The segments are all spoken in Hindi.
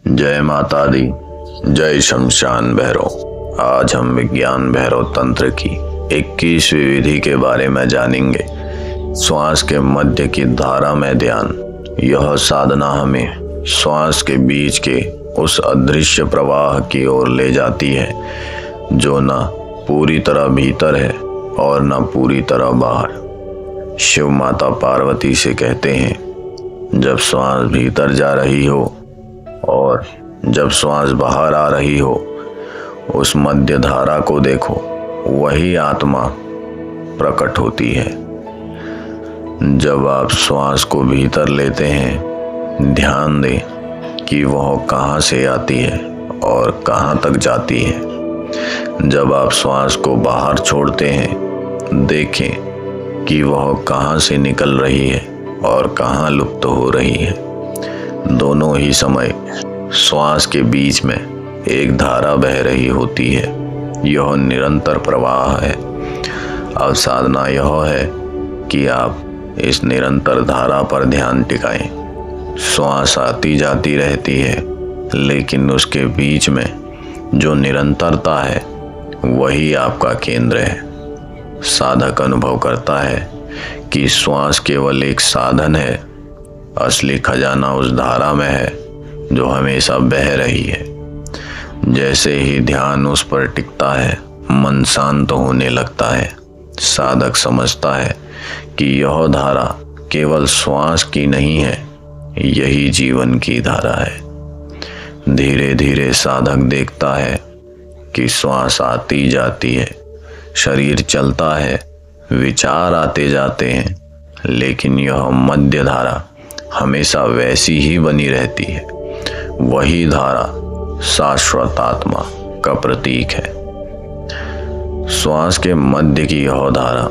जय माता दी, जय शमशान भैरव। आज हम विज्ञान भैरव तंत्र की 21वीं विधि के बारे में जानेंगे। श्वास के मध्य की धारा में ध्यान। यह साधना हमें श्वास के बीच के उस अदृश्य प्रवाह की ओर ले जाती है जो न पूरी तरह भीतर है और न पूरी तरह बाहर। शिव माता पार्वती से कहते हैं, जब श्वास भीतर जा रही हो और जब श्वास बाहर आ रही हो, उस मध्य धारा को देखो, वही आत्मा प्रकट होती है। जब आप श्वास को भीतर लेते हैं, ध्यान दें कि वह कहाँ से आती है और कहाँ तक जाती है। जब आप श्वास को बाहर छोड़ते हैं, देखें कि वह कहाँ से निकल रही है और कहाँ लुप्त हो रही है। दोनों ही समय श्वास के बीच में एक धारा बह रही होती है। यह निरंतर प्रवाह है। अब साधना यह है कि आप इस निरंतर धारा पर ध्यान टिकाएं। श्वास आती जाती रहती है, लेकिन उसके बीच में जो निरंतरता है वही आपका केंद्र है। साधक अनुभव करता है कि श्वास केवल एक साधन है, असली खजाना उस धारा में है जो हमेशा बह रही है। जैसे ही ध्यान उस पर टिकता है, मन शांत होने लगता है। साधक समझता है कि यह धारा केवल श्वास की नहीं है, यही जीवन की धारा है। धीरे धीरे साधक देखता है कि श्वास आती जाती है, शरीर चलता है, विचार आते जाते हैं, लेकिन यह मध्य धारा हमेशा वैसी ही बनी रहती है। वही धारा शाश्वत आत्मा का प्रतीक है। श्वास के मध्य की यह धारा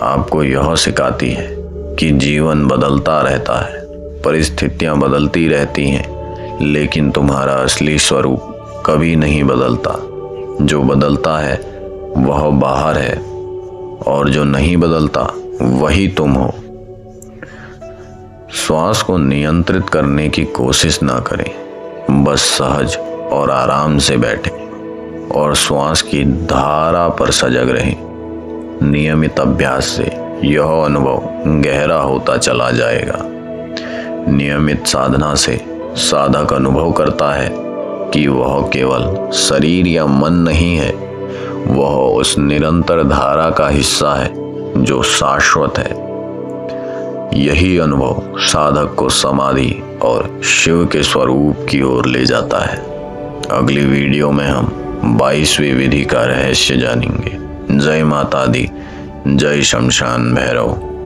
आपको यह सिखाती है कि जीवन बदलता रहता है, परिस्थितियां बदलती रहती हैं, लेकिन तुम्हारा असली स्वरूप कभी नहीं बदलता। जो बदलता है वह बाहर है और जो नहीं बदलता वही तुम हो। श्वास को नियंत्रित करने की कोशिश ना करें, बस सहज और आराम से बैठें और श्वास की धारा पर सजग रहें। नियमित अभ्यास से यह अनुभव गहरा होता चला जाएगा। नियमित साधना से साधक अनुभव करता है कि वह केवल शरीर या मन नहीं है, वह उस निरंतर धारा का हिस्सा है जो शाश्वत है। यही अनुभव साधक को समाधि और शिव के स्वरूप की ओर ले जाता है। अगली वीडियो में हम 22वीं विधि का रहस्य जानेंगे। जय माता दी, जय शमशान भैरव।